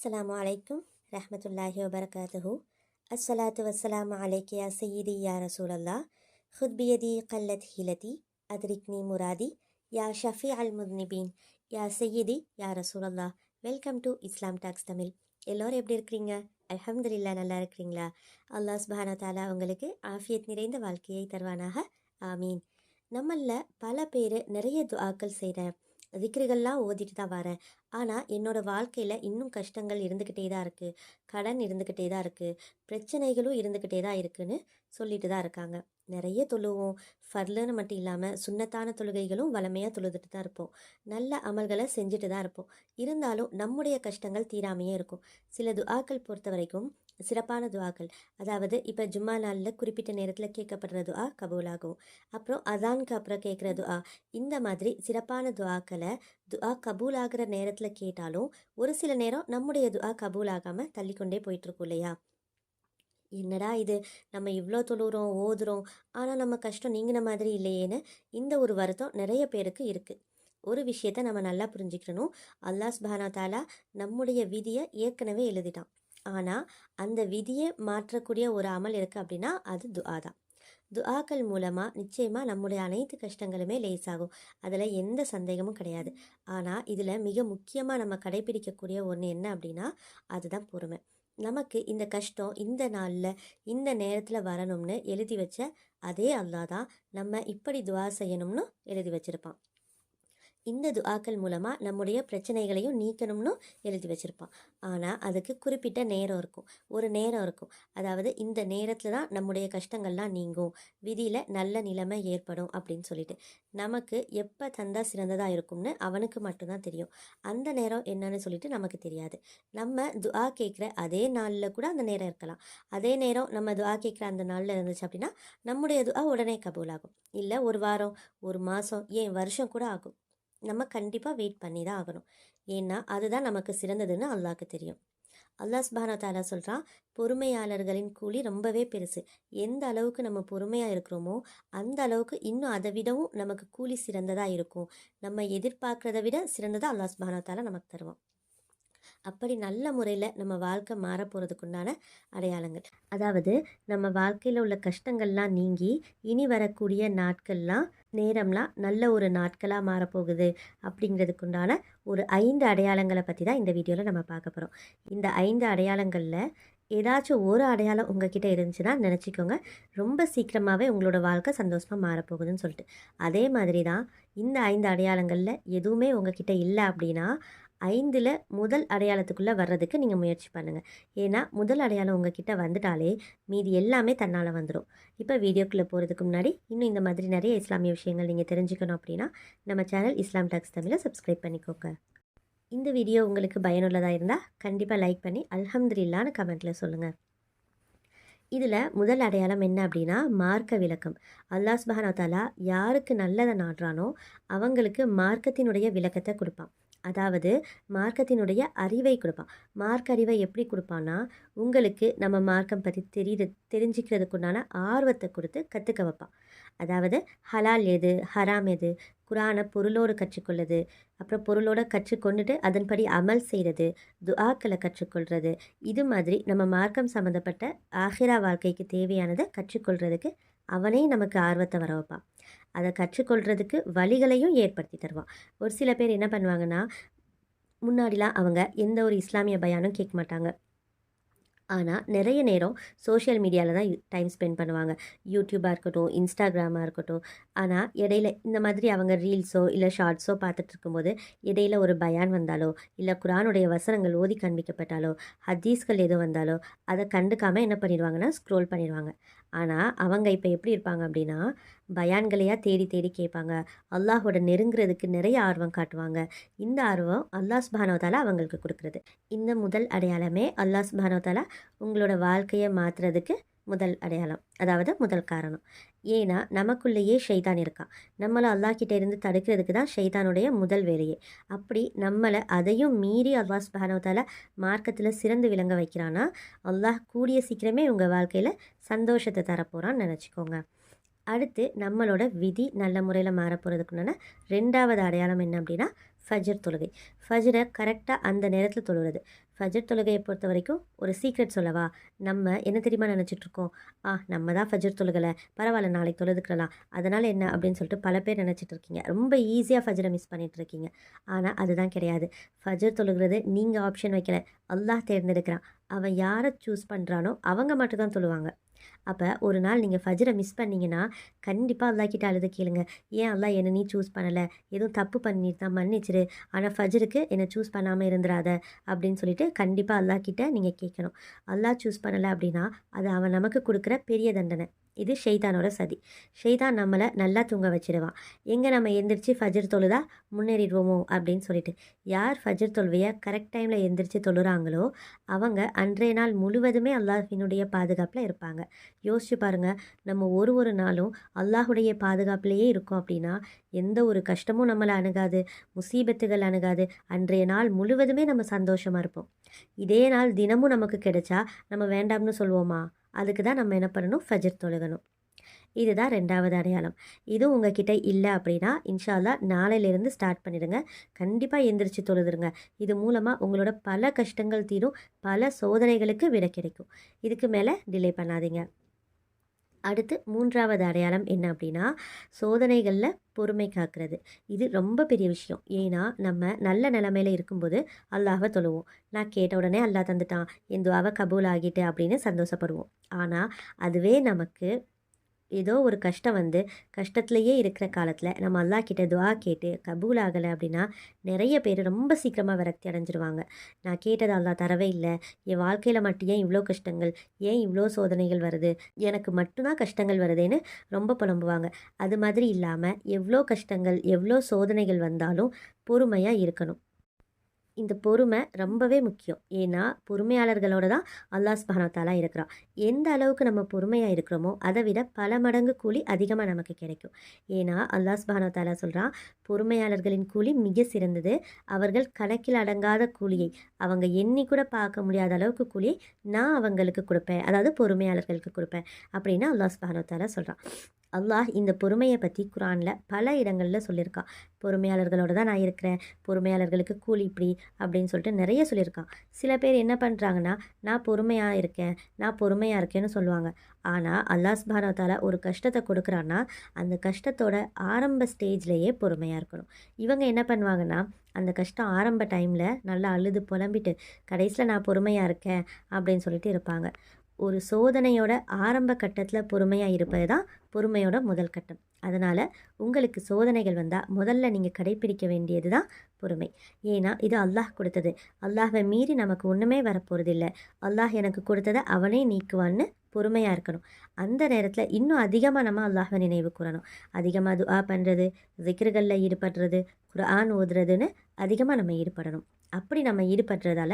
அஸ்ஸலாமு அலைக்கும் ரஹ்மத்துல்லாஹி வபரகாத்துஹு. அஸ்ஸலாத்து வஸ்ஸலாமு அலைக்க யா சய்யிதி யா ரசூலல்லா. ஹுத் பியதி கல்லத் ஹிலதி அத்ரிக்னி முராதி யா ஷஃபி அல் முத்னிபீன் யா சய்யிதி யா ரசூலல்லா. Welcome to Islam talks Tamil. எல்லோரும் எப்படி இருக்கிறீங்க? அல்ஹம்துலில்லா, நல்லா இருக்கிறீங்களா? அல்லாஹ் சுப்ஹானஹு வ தஆலா உங்களுக்கு ஆஃபியத் நிறைந்த வாழ்க்கையை தருவானாக, ஆமீன். நம்மளில் பல பேர் நிறைய துஆக்கள் செய்கிறேன், திக்ருகள்லாம் ஓதிட்டு தான் வரேன், ஆனால் என்னோடய வாழ்க்கையில் இன்னும் கஷ்டங்கள் இருந்துக்கிட்டே தான் இருக்குது, கடன் இருந்துக்கிட்டே தான் இருக்குது, பிரச்சனைகளும் இருந்துக்கிட்டே தான் இருக்குதுன்னு சொல்லிட்டு தான் இருக்காங்க. நிறைய தொழுவோம், ஃபர்லுன்னு மட்டும் இல்லாமல் சுன்னத்தான தொழுகைகளும் வளமையாக தொழுதுட்டு தான் இருப்போம், நல்ல அமல்களை செஞ்சுட்டு தான் இருப்போம். இருந்தாலும் நம்முடைய கஷ்டங்கள் தீராமையே இருக்கும். சில துஆக்கள் பொறுத்த வரைக்கும் சிறப்பான துஆக்கள், அதாவது இப்போ ஜும்மா நாளில் குறிப்பிட்ட நேரத்தில் கேட்கப்படுற துஆ கபூலாகும். அப்புறம் அதானுக்கு அப்புறம் கேட்குற துஆ, இந்த மாதிரி சிறப்பான துஆக்களை துஆ கபூல் ஆகிற நேரத்தில் கேட்டாலும் ஒரு சில நேரம் நம்முடைய துஆ கபூல் ஆகாமல் தள்ளிக்கொண்டே போயிட்டுருக்கும் இல்லையா? என்னடா இது, நம்ம இவ்வளோ தொழுகிறோம் ஓதுறோம், ஆனால் நம்ம கஷ்டம் நீங்கின மாதிரி இல்லையேன்னு இந்த ஒரு வருத்தம் நிறைய பேருக்கு இருக்குது. ஒரு விஷயத்த நம்ம நல்லா புரிஞ்சுக்கணும். அல்லாஹ் சுப்ஹானஹு வ தஆலா நம்முடைய விதியை ஏற்கனவே எழுதிட்டான். ஆனால் அந்த விதியை மாற்றக்கூடிய ஒரு அமல் இருக்குது அப்படின்னா அது துஆ தான். துஆக்கள் மூலமாக நிச்சயமாக நம்முடைய அனைத்து கஷ்டங்களுமே லேசாகும், அதில் எந்த சந்தேகமும் கிடையாது. ஆனால் இதில் மிக முக்கியமாக நம்ம கடைபிடிக்கக்கூடிய ஒன்று என்ன அப்படின்னா அதுதான் பொறுமை. நமக்கு இந்த கஷ்டம் இந்த நாளில் இந்த நேரத்தில் வரணும்னு எழுதி வச்ச அதே அல்லாஹ் தான் நம்ம இப்படி துஆ செய்யணும்னு எழுதி வச்சுருப்பான். இந்த துஆக்கள் மூலமாக நம்முடைய பிரச்சனைகளையும் நீக்கணும்னு எழுதி வச்சுருப்பான். ஆனால் அதுக்கு குறிப்பிட்ட நேரம் இருக்கும், ஒரு நேரம் இருக்கும். அதாவது இந்த நேரத்தில் தான் நம்முடைய கஷ்டங்கள்லாம் நீங்கும், விதியில் நல்ல நிலைமை ஏற்படும் அப்படின்னு சொல்லிட்டு நமக்கு எப்போ தந்தால் சிறந்ததாக இருக்கும்னு அவனுக்கு மட்டும்தான் தெரியும். அந்த நேரம் என்னன்னு சொல்லிட்டு நமக்கு தெரியாது. நம்ம துஆ கேட்குற அதே நாளில் கூட அந்த நேரம் இருக்கலாம். அதே நேரம் நம்ம துஆ கேட்குற அந்த நாளில் இருந்துச்சு அப்படின்னா நம்முடைய துஆ உடனே கபூலாகும். இல்லை ஒரு வாரம், ஒரு மாதம், ஏன் வருஷம் கூட ஆகும். நம்ம கண்டிப்பாக வெயிட் பண்ணி தான் ஆகணும். ஏன்னா அதுதான் நமக்கு சிறந்ததுன்னு அல்லாஹ்க்கு தெரியும். அல்லாஹ் சுப்ஹானஹு வ தஆலா சொல்கிறான், பொறுமையாளர்களின் கூலி ரொம்பவே பெருசு. எந்த அளவுக்கு நம்ம பொறுமையாக இருக்கிறோமோ அந்த அளவுக்கு இன்னும் அதை விடவும் நமக்கு கூலி சிறந்ததாக இருக்கும். நம்ம எதிர்பார்க்குறத விட சிறந்ததாக அல்லாஹ் சுப்ஹானஹு வ தஆலா நமக்கு தருவான். அப்படி நல்ல முறையில் நம்ம வாழ்க்கை மாற போகிறதுக்குண்டான அடையாளங்கள், அதாவது நம்ம வாழ்க்கையில் உள்ள கஷ்டங்கள்லாம் நீங்கி இனி வரக்கூடிய நாட்கள்லாம் நேரம்லாம் நல்ல ஒரு நாட்களாக மாறப்போகுது அப்படிங்கிறதுக்குண்டான ஒரு 5 அடையாளங்களை பற்றி தான் இந்த வீடியோவில் நம்ம பார்க்க போகிறோம். இந்த 5 அடையாளங்களில் ஏதாச்சும் ஒரு அடையாளம் உங்ககிட்ட இருந்துச்சுன்னா நினச்சிக்கோங்க, ரொம்ப சீக்கிரமாகவே உங்களோட வாழ்க்கை சந்தோஷமாக மாறப்போகுதுன்னு சொல்லிட்டு. அதே மாதிரி தான் இந்த 5 அடையாளங்களில் எதுவுமே உங்ககிட்ட இல்லை அப்படின்னா 5ல் முதல் அடையாளத்துக்குள்ளே வர்றதுக்கு நீங்கள் முயற்சி பண்ணுங்கள். ஏன்னா முதல் அடையாளம் உங்ககிட்ட வந்துட்டாலே மீதி எல்லாமே தன்னால் வந்துடும். இப்போ வீடியோக்குள்ளே போகிறதுக்கு முன்னாடி இன்னும் இந்த மாதிரி நிறைய இஸ்லாமிய விஷயங்கள் நீங்கள் தெரிஞ்சுக்கணும் அப்படின்னா நம்ம சேனல் இஸ்லாம் டாக்ஸ் தமிழை சப்ஸ்கிரைப் பண்ணிக்கோங்க. இந்த வீடியோ உங்களுக்கு பயனுள்ளதாக இருந்தால் கண்டிப்பாக லைக் பண்ணி அல்ஹம்துலில்லான்னு கமெண்ட்டில் சொல்லுங்கள். இதில் முதல் அடையாளம் என்ன அப்படின்னா மார்க்க விளக்கம். அல்லாஹ் சுப்ஹானஹு வ தஆலா யாருக்கு நல்லதை நாடுறானோ அவங்களுக்கு மார்க்கத்தினுடைய விளக்கத்தை கொடுப்பான். அதாவது மார்க்கத்தினுடைய அறிவை கொடுப்பான். மார்க்க அறிவை எப்படி கொடுப்பான்னா உங்களுக்கு நம்ம மார்க்கம் பற்றி தெரிஞ்சுக்கிறதுக்குண்டான ஆர்வத்தை கொடுத்து கற்றுக்க வைப்பான். அதாவது ஹலால் எது ஹராம் எது, குரானை பொருளோடு கற்றுக்கொள்ளுது, அப்புறம் பொருளோடு கற்றுக்கொண்டுட்டு அதன்படி அமல் செய்கிறது, துஆக்களை கற்றுக்கொள்கிறது, இது மாதிரி நம்ம மார்க்கம் சம்மந்தப்பட்ட ஆஹிரா வாழ்க்கைக்கு தேவையானதை கற்றுக்கொள்கிறதுக்கு அவனே நமக்கு ஆர்வத்தை வர வைப்பான். அதை கற்றுக்கொள்கிறதுக்கு வழிகளையும் ஏற்படுத்தி தருவான். ஒரு சில பேர் என்ன பண்ணுவாங்கன்னா முன்னாடிலாம் அவங்க எந்த ஒரு இஸ்லாமிய பயானும் கேட்க மாட்டாங்க. ஆனால் நிறைய நேரம் சோஷியல் மீடியாவில் தான் டைம் ஸ்பெண்ட் பண்ணுவாங்க. யூடியூபாக இருக்கட்டும், இன்ஸ்டாகிராமாக இருக்கட்டும். ஆனால் இடையில இந்த மாதிரி அவங்க ரீல்ஸோ இல்லை ஷார்ட்ஸோ பார்த்துட்டு இருக்கும்போது இடையில ஒரு பயான் வந்தாலோ இல்லை குரானுடைய வசனங்கள் ஓதி காண்பிக்கப்பட்டாலோ ஹதீஸ்கள் எதுவும் வந்தாலோ அதை கண்டுக்காமல் என்ன பண்ணிடுவாங்கன்னா ஸ்க்ரோல் பண்ணிடுவாங்க. ஆனால் அவங்க இப்போ எப்படி இருப்பாங்க அப்படின்னா பயான்களையாக தேடி தேடி கேட்பாங்க. அல்லாஹோட நெருங்குறதுக்கு நிறைய ஆர்வம் காட்டுவாங்க. இந்த ஆர்வம் அல்லாஹ் சுப்ஹானஹு வ தஆலா அவங்களுக்கு கொடுக்குறது. இந்த முதல் அடையாளமே அல்லாஹ் சுப்ஹானஹு வ தஆலா உங்களோட வாழ்க்கையை மாற்றுறதுக்கு முதல் அடையாளம், அதாவது முதல் காரணம். ஏன்னா நமக்குள்ளேயே ஷைத்தான் இருக்கான். நம்மளை அல்லாஹ் கிட்டே இருந்து தடுக்கிறதுக்கு தான் ஷைத்தானுடைய முதல் வேலையே. அப்படி நம்மளை அதையும் மீறி அல்லாஹ் சுப்ஹானஹு வ தஆலா மார்க்கத்தில் சிறந்து விளங்க வைக்கிறான்னா அல்லாஹ் கூடிய சீக்கிரமே உங்கள் வாழ்க்கையில் சந்தோஷத்தை தரப்போகிறான்னு நினச்சிக்கோங்க. அடுத்து நம்மளோட விதி நல்ல முறையில் மாற போகிறதுக்குண்டான 2வது அடையாளம் என்ன அப்படின்னா ஃபஜர் தொழுகை. ஃபஜ்ரை கரெக்டாக அந்த நேரத்தில் தொழுகிறது. ஃபஜர் தொழுகையை பொறுத்த வரைக்கும் ஒரு சீக்ரெட் சொல்லவா? நம்ம என்ன தெரியுமா நினச்சிட்ருக்கோம், நம்ம தான் ஃபஜர் தொழுகலை, பரவாயில்ல நாளைக்கு தொழுதுக்கலாம், அதனால் என்ன அப்படின்னு சொல்லிட்டு பல பேர் நினச்சிட்டு இருக்கீங்க. ரொம்ப ஈஸியாக ஃபஜரை மிஸ் பண்ணிட்டு இருக்கீங்க. ஆனால் அதுதான் கிடையாது. ஃபஜர் தொழுகிறது நீங்கள் ஆப்ஷன் வைக்கல, அல்லாஹ் தேர்ந்தெடுக்கிறான். அவன் யாரை சூஸ் பண்ணுறானோ அவங்க மட்டும் தான் தொழுவாங்க. அப்போ ஒரு நாள் நீங்கள் ஃபஜ்ரை மிஸ் பண்ணீங்கன்னா கண்டிப்பாக அல்லாஹ் கிட்ட அழுது கேளுங்க. ஏன் அல்லாஹ் என்னை நீ சூஸ் பண்ணலை, எதுவும் தப்பு பண்ணிட்டு தான் மன்னிச்சிரு, ஆனால் ஃபஜ்ருக்கு என்னை சூஸ் பண்ணாமல் இருந்துராத அப்படின்னு சொல்லிட்டு கண்டிப்பாக அல்லாஹ் கிட்ட நீங்கள் கேட்கணும். அல்லாஹ் சூஸ் பண்ணலை அப்படின்னா அது அவன் நமக்கு கொடுக்குற பெரிய தண்டனை. இது ஷெய்தானோட சதி. ஷெய்தான் நம்மளை நல்லா தூங்க வச்சிடுவான். எங்கே நம்ம எந்திரிச்சு ஃபஜர் தொழுதா முன்னேறிடுவோமோ அப்படின்னு சொல்லிட்டு. யார் ஃபஜர் தொழுவையை கரெக்ட் டைமில் எந்திரிச்சு தொழுறாங்களோ அவங்க அன்றைய நாள் முழுவதுமே அல்லாஹ்வினுடைய பாதுகாப்பில் இருப்பாங்க. யோசிச்சு பாருங்கள், நம்ம ஒரு நாளும் அல்லாஹுடைய பாதுகாப்புலேயே இருக்கோம் அப்படின்னா எந்த ஒரு கஷ்டமும் நம்மளை அணுகாது, முசீபத்துகள் அணுகாது. அன்றைய நாள் முழுவதுமே நம்ம சந்தோஷமாக இருப்போம். இதே நாள் தினமும் நமக்கு கிடைச்சா நம்ம வேண்டாம்னு சொல்லுவோமா? அதுக்கு தான் நம்ம என்ன பண்ணணும், ஃபஜர் தொழுகணும். இதுதான் 2வது அடையாளம். இது உங்ககிட்ட இல்லை அப்படின்னா இன்ஷா அல்லாஹ் நாளையிலேருந்து ஸ்டார்ட் பண்ணிடுங்க. கண்டிப்பாக எந்திரிச்சு தொழுதுருங்க. இது மூலமாக உங்களோட பல கஷ்டங்கள் தீரும், பல சோதனைகளுக்கு விடை கிடைக்கும். இதுக்கு மேலே டிலே பண்ணாதீங்க. அடுத்து 3வது அடையாளம் என்ன அப்படின்னா, சோதனைகளில் பொறுமை காக்கிறது. இது ரொம்ப பெரிய விஷயம். ஏன்னா நம்ம நல்ல நிலைமையில இருக்கும்போது அல்லாஹ்வை தொழுவோம். நான் கேட்ட உடனே அல்லாஹ் தந்துட்டான், என் துஆவ கபூல் ஆகிட்டு அப்படின்னு சந்தோஷப்படுவோம். ஆனால் அதுவே நமக்கு ஏதோ ஒரு கஷ்டம் வந்து கஷ்டத்துலேயே இருக்கிற காலத்தில் நம்ம அல்லாஹ் கிட்ட துஆ கேட்டு கபூல் ஆகலை அப்படின்னா நிறைய பேர் ரொம்ப சீக்கிரமாக விரக்தி அடைஞ்சிருவாங்க. நான் கேட்டது அல்லாஹ் தரவே இல்லை, என் வாழ்க்கையில் மட்டும் ஏன் இவ்வளோ கஷ்டங்கள், ஏன் இவ்வளோ சோதனைகள் வருது, எனக்கு மட்டும்தான் கஷ்டங்கள் வருதுன்னு ரொம்ப புலம்புவாங்க. அது மாதிரி இல்லாமல் எவ்வளோ கஷ்டங்கள் எவ்வளோ சோதனைகள் வந்தாலும் பொறுமையாக இருக்கணும். இந்த பொறுமை ரொம்பவே முக்கியம். ஏன்னா பொறுமையாளர்களோட தான் அல்லாஹ் சுப்ஹானஹு வ தஆலா இருக்கிறான். எந்த அளவுக்கு நம்ம பொறுமையாக இருக்கிறோமோ அதை விட பல மடங்கு கூலி அதிகமாக நமக்கு கிடைக்கும். ஏன்னா அல்லாஹ் சுப்ஹானஹு வ தஆலா சொல்கிறான், பொறுமையாளர்களின் கூலி மிக சிறந்தது, அவர்கள் கணக்கில் அடங்காத கூலியை, அவங்க எண்ணி கூட பார்க்க முடியாத அளவுக்கு கூலியை நான் அவங்களுக்கு கொடுப்பேன், அதாவது பொறுமையாளர்களுக்கு கொடுப்பேன் அப்படின்னு அல்லாஹ் சுப்ஹானஹு வ தஆலா சொல்கிறான். அல்லாஹ் இந்த பொறுமையை பற்றி குரானில் பல இடங்களில் சொல்லியிருக்கான். பொறுமையாளர்களோட தான் நான் இருக்கிறேன், பொறுமையாளர்களுக்கு கூலி இப்படி அப்படின்னு சொல்லிட்டு நிறைய சொல்லியிருக்கான். சில பேர் என்ன பண்ணுறாங்கன்னா, நான் பொறுமையாக இருக்கேன், நான் பொறுமையாக இருக்கேன்னு சொல்லுவாங்க. ஆனால் அல்லாஹ் சுப்ஹானஹு வ தஆலா ஒரு கஷ்டத்தை கொடுக்குறான்னா அந்த கஷ்டத்தோட ஆரம்ப ஸ்டேஜ்லேயே பொறுமையாக இருக்கணும். இவங்க என்ன பண்ணுவாங்கன்னா, அந்த கஷ்டம் ஆரம்ப டைமில் நல்லா அழுது புலம்பிட்டு கடைசியில் நான் பொறுமையாக இருக்கேன் அப்படின்னு சொல்லிட்டு இருப்பாங்க. ஒரு சோதனையோட ஆரம்ப கட்டத்தில் பொறுமையாக இருப்பது தான் பொறுமையோட முதல் கட்டம். அதனால் உங்களுக்கு சோதனைகள் வந்தால் முதல்ல நீங்கள் கடைப்பிடிக்க வேண்டியது தான் பொறுமை. ஏன்னா இது அல்லாஹ் கொடுத்தது. அல்லாஹ்வை மீறி நமக்கு ஒன்றுமே வரப்போகிறதில்ல. அல்லாஹ் எனக்கு கொடுத்ததை அவனே நீக்குவான்னு பொறுமையாக இருக்கணும். அந்த நேரத்தில் இன்னும் அதிகமாக நம்ம அல்லாஹ்வை நினைவு கூறணும். அதிகமாக துஆ பண்ணுறது, திக்ருகளில் ஈடுபடுறது, குர்ஆன் ஓதுறதுன்னு அதிகமாக நம்ம ஈடுபடணும். அப்படி நம்ம ஈடுபடுறதால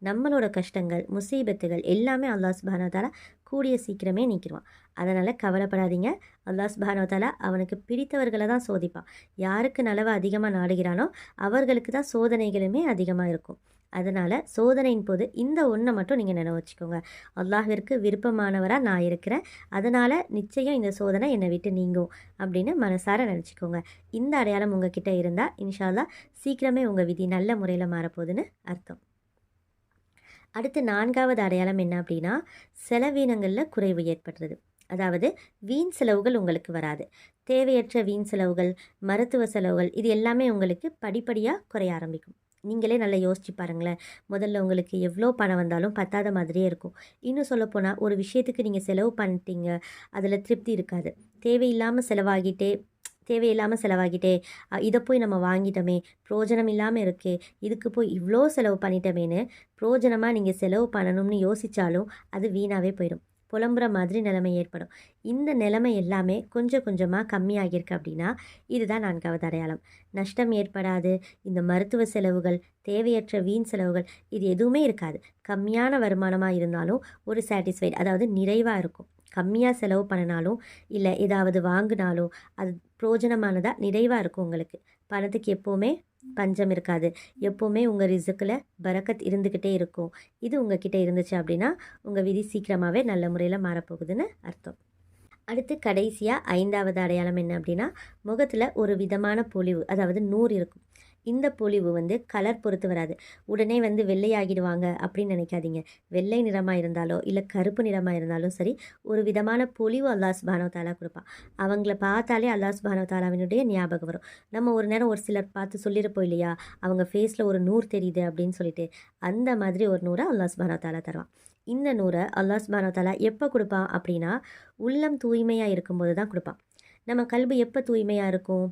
நம்மளோட கஷ்டங்கள் முசீபத்துகள் எல்லாமே அல்லாஹ் சுப்ஹானஹு வ தஆலா கூடிய சீக்கிரமே நீக்கிடுவான். அதனால் கவலைப்படாதீங்க. அல்லாஹ் சுப்ஹானஹு வ தஆலா அவனுக்கு பிடித்தவர்களை தான் சோதிப்பான். யாருக்கு நலவை அதிகமாக நாடுகிறானோ அவர்களுக்கு தான் சோதனைகளுமே அதிகமாக இருக்கும். அதனால் சோதனையின் போது இந்த ஒன்றை மட்டும் நீங்கள் நினைவு வச்சுக்கோங்க, அல்லாஹ்விற்கு விருப்பமானவராக நான் இருக்கிறேன், அதனால் நிச்சயம் இந்த சோதனை என்னை விட்டு நீங்கும் அப்படின்னு மனசார நினச்சிக்கோங்க. இந்த அடையாளம் உங்ககிட்ட இருந்தால் இன்ஷா அல்லாஹ் சீக்கிரமே உங்கள் விதி நல்ல முறையில் மாறப்போகுதுன்னு அர்த்தம். அடுத்து 4வது அடையாளம் என்ன அப்படின்னா, செலவீனங்களில் குறைவு ஏற்படுறது. அதாவது வீண் செலவுகள் உங்களுக்கு வராது. தேவையற்ற வீண் செலவுகள், மருத்துவ செலவுகள் இது எல்லாமே உங்களுக்கு படிப்படியாக குறைய ஆரம்பிக்கும். நீங்களே நல்லா யோசிச்சு பாருங்களேன். முதல்ல உங்களுக்கு எவ்வளோ பணம் வந்தாலும் பத்தாத மாதிரியே இருக்கும். இன்னும் சொல்லப்போனால் ஒரு விஷயத்துக்கு நீங்கள் செலவு பண்ணிட்டீங்க, அதில் திருப்தி இருக்காது. தேவையில்லாமல் செலவாகிட்டே இதை போய் நம்ம வாங்கிட்டோமே, பிரயோஜனம் இல்லாமல் இருக்கே, இதுக்கு போய் இவ்வளோ செலவு பண்ணிட்டோமேன்னு பிரயோஜனமாக நீங்கள் செலவு பண்ணணும்னு யோசித்தாலும் அது வீணாகவே போயிடும். புலம்புற மாதிரி நிலைமை ஏற்படும். இந்த நிலைமை எல்லாமே கொஞ்சம் கொஞ்சமாக கம்மியாகியிருக்கு அப்படின்னா இதுதான் 4வது அடையாளம். நஷ்டம் ஏற்படாது. இந்த மருத்துவ செலவுகள், தேவையற்ற வீண் செலவுகள் இது எதுவுமே இருக்காது. கம்மியான வருமானமாக இருந்தாலும் ஒரு சாட்டிஸ்ஃபைட், அதாவது நிறைவாக இருக்கும். கம்மியாக செலவு பண்ணினாலும் இல்லை ஏதாவது வாங்கினாலோ அது பிரயோஜனமானதாக நிறைவாக இருக்கும். உங்களுக்கு பணத்துக்கு எப்போவுமே பஞ்சம் இருக்காது. எப்போவுமே உங்கள் ரிஸ்கில் பரக்கத் இருந்துக்கிட்டே இருக்கும். இது உங்ககிட்ட இருந்துச்சு அப்படின்னா உங்கள் விதி சீக்கிரமாகவே நல்ல முறையில் மாறப்போகுதுன்னு அர்த்தம். அடுத்து கடைசியாக 5வது அடையாளம் என்ன அப்படின்னா, முகத்தில் ஒரு விதமான பொலிவு, அதாவது நூறு இருக்கும். இந்த பொலிவு வந்து கலர் பொறுத்து வராது. உடனே வந்து வெள்ளையாகிடுவாங்க அப்படின்னு நினைக்காதீங்க. வெள்ளை நிறமாக இருந்தாலோ இல்லை கருப்பு நிறமாக இருந்தாலும் சரி, ஒரு விதமான பொலிவு அல்லாஹ் சுப்ஹானஹு வ தஆலா கொடுப்பான். அவங்கள பார்த்தாலே அல்லாஹ் சுப்ஹானஹு வ தஆலாவினுடைய ஞாபகம் வரும். நம்ம ஒரு நேரம் ஒரு சிலர் பார்த்து சொல்லியிருப்போம் இல்லையா, அவங்க ஃபேஸில் ஒரு நூறு தெரியுது அப்படின்னு சொல்லிட்டு, அந்த மாதிரி ஒரு நூறை அல்லாஹ் சுப்ஹானஹு வ தஆலா தருவான். இந்த நூறை அல்லாஹ் சுப்ஹானஹு வ தஆலா எப்போ கொடுப்பான் அப்படின்னா, உள்ளம் தூய்மையாக இருக்கும்போது தான் கொடுப்பான். நம்ம கல்பு எப்போ தூய்மையாக இருக்கும்?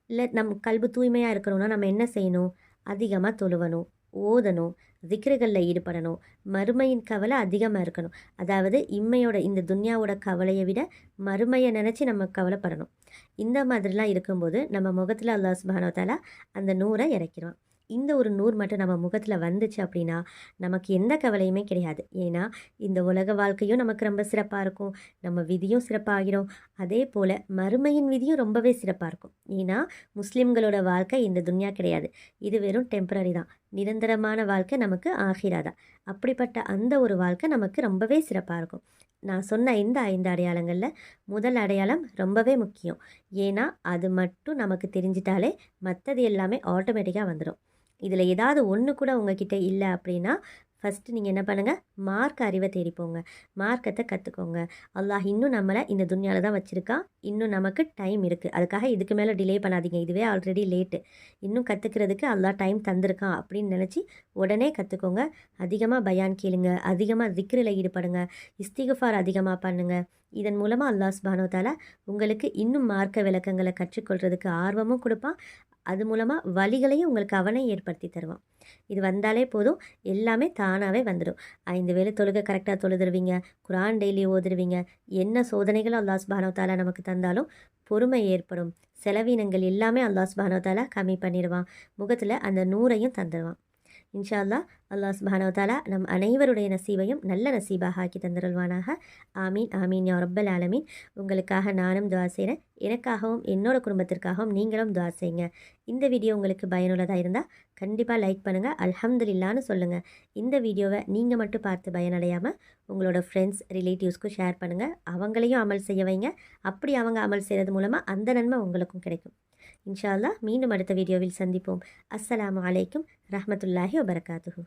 இல்லை நம்ம கல்பு தூய்மையாக இருக்கணும்னா நம்ம என்ன செய்யணும்? அதிகமாக தொழுவணும், ஓதணும், திக்ருகளில் ஈடுபடணும், மறுமையின் கவலை அதிகமாக இருக்கணும். அதாவது இம்மையோட இந்த துன்யாவோட கவலையை விட மறுமையை நினச்சி நம்ம கவலைப்படணும். இந்த மாதிரிலாம் இருக்கும்போது நம்ம முகத்தில் அல்லாஹ் சுப்ஹானஹு வ தஆலா அந்த நூறை இறக்கிருவான். இந்த ஒரு நூறு மட்டும் நம்ம முகத்தில் வந்துச்சு அப்படின்னா நமக்கு எந்த கவலையுமே கிடையாது. ஏன்னா இந்த உலக வாழ்க்கையும் நமக்கு ரொம்ப சிறப்பாக இருக்கும், நம்ம விதியும் சிறப்பாகிடும். அதே போல் மறுமையின் விதியும் ரொம்பவே சிறப்பாக இருக்கும். ஏன்னா முஸ்லிம்களோட வாழ்க்கை இந்த துன்யா கிடையாது, இது வெறும் டெம்பரரி தான். நிரந்தரமான வாழ்க்கை நமக்கு ஆகிரா தான். அப்படிப்பட்ட அந்த ஒரு வாழ்க்கை நமக்கு ரொம்பவே சிறப்பாக இருக்கும். நான் சொன்ன இந்த 5 அடையாளங்களில் முதல் அடையாளம் ரொம்பவே முக்கியம். ஏன்னா அது மட்டும் நமக்கு தெரிஞ்சிட்டாலே மற்றது எல்லாமே ஆட்டோமேட்டிக்காக வந்துடும். இதில் ஏதாவது ஒன்று கூட உங்ககிட்ட இல்லை அப்படின்னா ஃபஸ்ட்டு நீங்கள் என்ன பண்ணுங்கள், மார்க்க அறிவை தேடிப்போங்க, மார்க்கத்தை கற்றுக்கோங்க. அல்லாஹ் இன்னும் நம்மளை இந்த துன்யாவில் தான் வச்சுருக்கான், இன்னும் நமக்கு டைம் இருக்குது, அதுக்காக இதுக்கு மேலே டிலே பண்ணாதீங்க, இதுவே ஆல்ரெடி லேட்டு, இன்னும் கற்றுக்கிறதுக்கு அல்லாஹ் டைம் தந்திருக்கான் அப்படின்னு நினச்சி உடனே கற்றுக்கோங்க. அதிகமாக பயான் கேளுங்க, அதிகமாக திக்ரில் ஈடுபடுங்க, இஸ்திகுஃபார் அதிகமாக பண்ணுங்கள். இதன் மூலமாக அல்லாஹ் சுப்ஹானஹு வ தஆலா உங்களுக்கு இன்னும் மார்க்க விளக்கங்களை கற்றுக்கொள்கிறதுக்கு ஆர்வமும் கொடுப்பான். அது மூலமாக வழிகளையும் உங்களுக்கு அவனே ஏற்படுத்தி தருவான். இது வந்தாலே போதும், எல்லாமே தானாகவே வந்துடும். 5 வேளை தொழுகை கரெக்டாக தொழுதுருவீங்க, குரான் டெய்லி ஓதுருவீங்க. என்ன சோதனைகளும் அல்லாஹ் சுப்ஹானஹு வ தஆலா நமக்கு தந்தாலும் பொறுமை ஏற்படும். செலவீனங்கள் எல்லாமே அல்லாஹ் சுப்ஹானஹு வ தஆலா கம்மி பண்ணிடுவான். முகத்தில் அந்த நூறையும் தந்துடுவான். இன்ஷா அல்லாஹ் அல்லாஹ் சுப்ஹானஹு வ தஆலா நம் அனைவருடைய நசீபையும் நல்ல நசீபாக ஆக்கி தந்தருள்வானாக. ஆமீன் ஆமீன் யா ரப்பல் ஆலமீன். உங்களுக்காக நானும் துஆ செய்கிறேன், எனக்காகவும் என்னோட குடும்பத்திற்காகவும் நீங்களும் துஆ செய்யுங்க. இந்த வீடியோ உங்களுக்கு பயனுள்ளதாக இருந்தால் கண்டிப்பாக லைக் பண்ணுங்கள், அல்ஹம்துலில்லான்னு சொல்லுங்கள். இந்த வீடியோவை நீங்கள் மட்டும் பார்த்து பயனடையாமல் உங்களோட ஃப்ரெண்ட்ஸ் ரிலேட்டிவ்ஸ்க்கும் ஷேர் பண்ணுங்கள். அவங்களையும் அமல் செய்ய வைங்க. அப்படி அவங்க அமல் செய்கிறது மூலமாக அந்த நன்மை உங்களுக்கும் கிடைக்கும். இன்ஷா அல்லாஹ் மீண்டும் அடுத்த வீடியோவில் சந்திப்போம். அஸ்ஸலாமு அலைக்கும் ரஹ்மத்துல்லாஹி வபரகாத்துஹு.